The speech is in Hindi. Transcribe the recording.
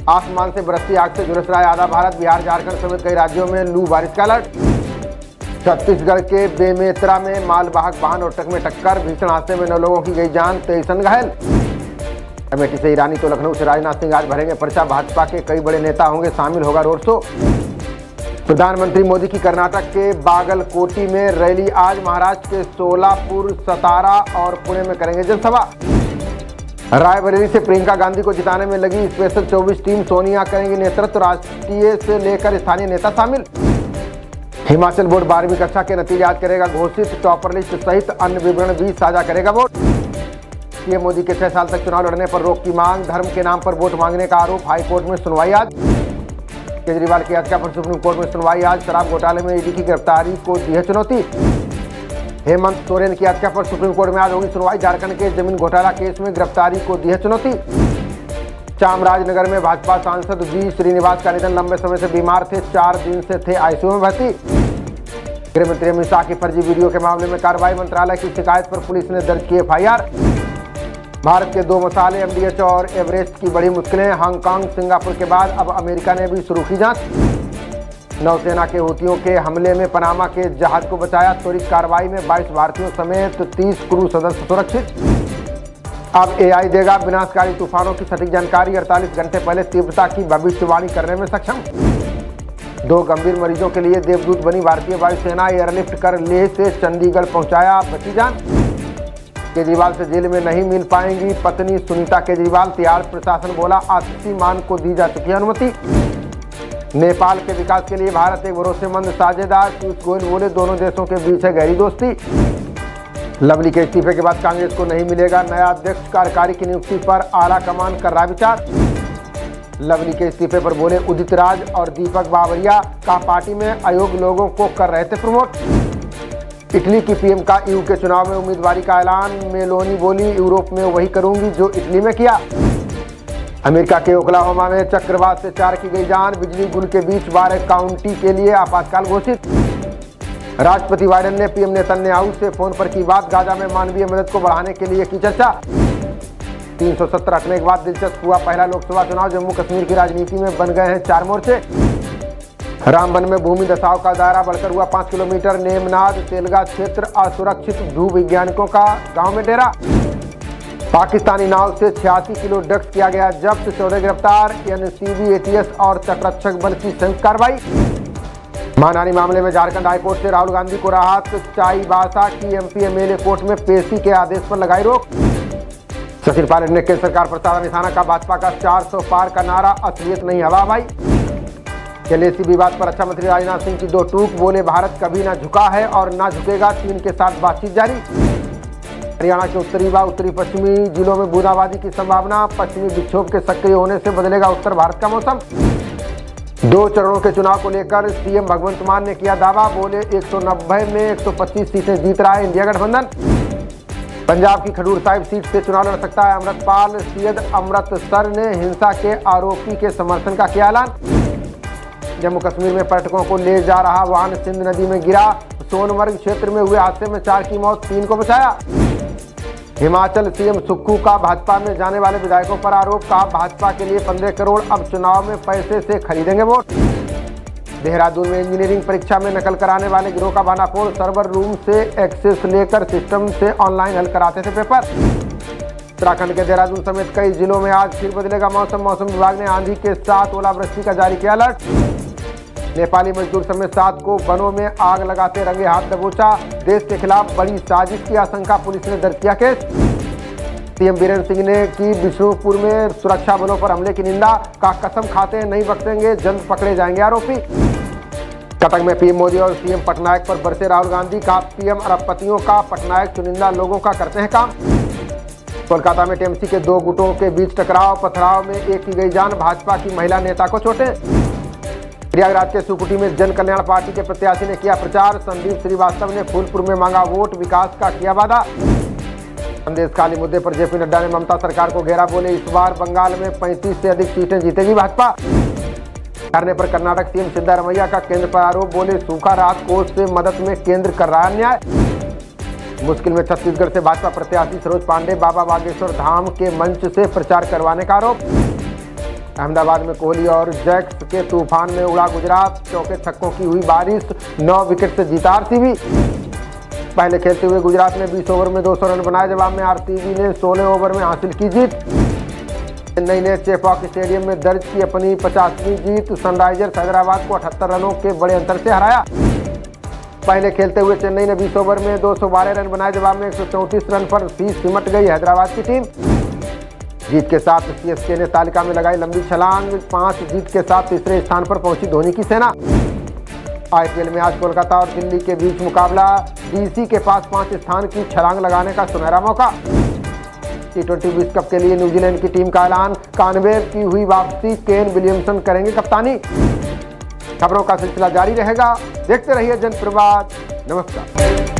आसमान से बरसती आग से झुलस रहा है आधा भारत। बिहार झारखंड समेत कई राज्यों में लू बारिश का अलर्ट। छत्तीसगढ़ के बेमेतरा में मालवाहक वाहन और ट्रक में टक्कर, भीषण हादसे में 9 लोगों की गई जान, 23 अन्य घायल। अमेठी से ईरानी तो लखनऊ से राजनाथ सिंह आज भरेंगे पर्चा। भाजपा के कई बड़े नेता होंगे शामिल, होगा रोड शो। प्रधानमंत्री मोदी की कर्नाटक के बागलकोटी में रैली आज। महाराष्ट्र के सोलापुर, सतारा और पुणे में करेंगे जनसभा। रायबरेली से प्रियंका गांधी को जिताने में लगी स्पेशल 24 टीम, सोनिया करेंगी नेतृत्व। राष्ट्रीय से लेकर स्थानीय नेता शामिल। हिमाचल बोर्ड 12वीं कक्षा के नतीजे आज करेगा घोषित। टॉपर लिस्ट सहित अन्य विवरण भी साझा करेगा बोर्ड। पीएम मोदी के 6 साल तक चुनाव लड़ने पर रोक की मांग। धर्म के नाम पर वोट मांगने का आरोप, हाईकोर्ट में सुनवाई आज। केजरीवाल की याचिका पर सुप्रीम कोर्ट में सुनवाई आज। शराब घोटाले में ईडी की गिरफ्तारी को दी है चुनौती। हेमंत सोरेन की याचिका पर सुप्रीम कोर्ट में आज होगी सुनवाई। झारखंड के जमीन घोटाला केस में गिरफ्तारी को दी है चुनौती। चामराजनगर में भाजपा सांसद वी श्रीनिवास का निधन, लंबे समय से बीमार थे, 4 दिन से थे आईसीयू में भर्ती। गृह मंत्री अमित शाह की फर्जी वीडियो के मामले में कार्रवाई। मंत्रालय की शिकायत पर पुलिस ने दर्ज की एफआईआर। भारत के 2 मसाले एमडीएच और एवरेस्ट की बड़ी मुश्किलें। हांगकांग, सिंगापुर के बाद अब अमेरिका ने भी शुरू की जांच। नौसेना के हूतियों के हमले में पनामा के जहाज को बचाया। त्वरित कार्रवाई में 22 भारतीयों समेत 30 क्रू सदस्य सुरक्षित। अब एआई देगा विनाशकारी तूफानों की सटीक जानकारी। 48 घंटे पहले तीव्रता की भविष्यवाणी करने में सक्षम। 2 गंभीर मरीजों के लिए देवदूत बनी भारतीय वायुसेना। एयरलिफ्ट कर लेह से चंडीगढ़ पहुंचाया, बची जान। केजरीवाल से जेल में नहीं मिल पाएंगी पत्नी सुनीता केजरीवाल। तिहाड़ प्रशासन बोला आतिशी मान को दी जा चुकी अनुमति। नेपाल के विकास के लिए भारत एक भरोसेमंद साझेदार। पीयूष गोयल बोले दोनों देशों के बीच है गहरी दोस्ती। लवली के इस्तीफे के बाद कांग्रेस को नहीं मिलेगा नया अध्यक्ष। कार्यकारी की नियुक्ति पर आला कमान कर रहा विचार। लवली के इस्तीफे पर बोले उदित राज और दीपक बावरिया। का पार्टी में अयोग्य लोगों को कर रहे थे प्रमोट। इटली की पीएम का ईयू के चुनाव में उम्मीदवारी का ऐलान। मेलोनी बोली यूरोप में वही करूंगी जो इटली में किया। अमेरिका के ओक्लाहोमा में चक्रवात से 4 की गई जान। बिजली गुल के बीच 12 काउंटी के लिए आपातकाल घोषित। राष्ट्रपति बाइडेन ने पीएम नेतन्याहू से फोन पर की बात। गाजा में मानवीय मदद को बढ़ाने के लिए की चर्चा। 370 हटने के बाद दिलचस्प हुआ पहला लोकसभा चुनाव। जम्मू कश्मीर की राजनीति में बन गए हैं 4 मोर्चे। रामबन में भूमि दसाव का दायरा बढ़कर हुआ 5 किलोमीटर। नेमनाद तेलगा क्षेत्र असुरक्षित। भू वैज्ञानिकों का गांव में डेरा। पाकिस्तानी नाव से 86 किलो ड्रग्स किया गया जब्त। 14 गिरफ्तार। एनसीबी, एटीएस और तटरक्षक बल की संयुक्त कार्रवाई। मानहानि मामले में झारखंड हाईकोर्ट से राहुल गांधी को राहत। चाईबासा की एमपी एमएलए कोर्ट में पेशी के आदेश पर लगाई रोक। सचिन पायलट ने केंद्र सरकार पर साधा निशाना का। भाजपा का 400 पार का नारा, असलियत नहीं हवा भाई। एलएसी विवाद पर रक्षा मंत्री राजनाथ सिंह की 2 टूक। बोले भारत कभी ना झुका है और ना झुकेगा। चीन के साथ बातचीत जारी। हरियाणा के उत्तरी व उत्तरी पश्चिमी जिलों में बूंदाबांदी की संभावना। पश्चिमी विक्षोभ के सक्रिय होने से बदलेगा उत्तर भारत का मौसम। 2 चरणों के चुनाव को लेकर सीएम भगवंत मान ने किया दावा। बोले 190 में 125 सीटें जीत रहा है इंडिया गठबंधन। पंजाब की खडूर साहिब सीट से चुनाव लड़ सकता है अमृतपाल। सैयद अमृतसर ने हिंसा के आरोपी के समर्थन का किया ऐलान। जम्मू कश्मीर में पर्यटकों को ले जा रहा वाहन सिंध नदी में गिरा। सोनमर्ग क्षेत्र में हुए हादसे में 4 की मौत, 3 को बचाया। हिमाचल सीएम सुक्खू का भाजपा में जाने वाले विधायकों पर आरोप। कहा भाजपा के लिए 15 करोड़, अब चुनाव में पैसे से खरीदेंगे वोट। देहरादून में इंजीनियरिंग परीक्षा में नकल कराने वाले गिरोह का भानाफोड़। सर्वर रूम से एक्सेस लेकर सिस्टम से ऑनलाइन हल कराते थे पेपर। उत्तराखंड के देहरादून समेत कई जिलों में आज फिर बदलेगा मौसम। मौसम विभाग ने आंधी के साथ ओलावृष्टि का जारी किया अलर्ट। नेपाली मजदूर समेत 7 को वनों में आग लगाते रंगे हाथ दबोचा। देश के खिलाफ बड़ी साजिश की आशंका, पुलिस ने दर्ज किया केस। सीएम बीरेंद्र सिंह ने की विष्णुपुर में सुरक्षा बलों पर हमले की निंदा। का कसम खाते हैं नहीं बख्शेंगे, जल्द पकड़े जाएंगे आरोपी। कटक में पीएम मोदी और सीएम पटनायक पर बरसे राहुल गांधी। का पीएम अरबपतियों का, पटनायक चुनिंदा लोगों का करते हैं काम। कोलकाता में टीएमसी के 2 गुटों के बीच टकराव। पथराव में एक की गई जान। भाजपा की महिला नेता को चोटें। प्रयागराज के सुकुटी में जन कल्याण पार्टी के प्रत्याशी ने किया प्रचार। संदीप श्रीवास्तव ने फूलपुर में मांगा वोट, विकास का किया वादा। संदेश खाली मुद्दे पर जेपी नड्डा ने ममता सरकार को घेरा। बोले इस बार बंगाल में 35 से अधिक सीटें जीतेगी भाजपा। धरने पर कर्नाटक सीएम सिद्धारमैया का केंद्र पर आरोप। बोले सूखा राहत कोष से मदद में केंद्र कर रहा है अन्याय। मुश्किल में छत्तीसगढ़ से भाजपा प्रत्याशी सरोज पांडे, बाबा बागेश्वर धाम के मंच से प्रचार करवाने का आरोप। अहमदाबाद में कोहली और जैक्स के तूफान में उड़ा गुजरात, चौके छक्कों की हुई बारिश, 9 विकेट से जीता आरसीबी। पहले खेलते हुए गुजरात ने 20 ओवर में 200 रन बनाए, जवाब में आरसीबी ने 16 ओवर में हासिल की जीत। चेन्नई ने चेपॉक स्टेडियम में दर्ज की अपनी 50वीं जीत, सनराइजर्स हैदराबाद को 78 रनों के बड़े अंतर से हराया। पहले खेलते हुए चेन्नई ने 20 ओवर में 212 रन बनाए, जवाब में 134 रन पर भी सिमट गई हैदराबाद की टीम। जीत के साथ सीएसके ने तालिका में लगाई लंबी छलांग, 5 जीत के साथ तीसरे स्थान पर पहुंची धोनी की सेना। आईपीएल में आज कोलकाता और दिल्ली के बीच मुकाबला, डीसी के पास 5 स्थान की छलांग लगाने का सुनहरा मौका। T20 विश्व कप के लिए न्यूजीलैंड की टीम का ऐलान, कानवेव की हुई वापसी, केन विलियमसन करेंगे कप्तानी। खबरों का सिलसिला जारी रहेगा, देखते रहिए जनप्रवाद। नमस्कार।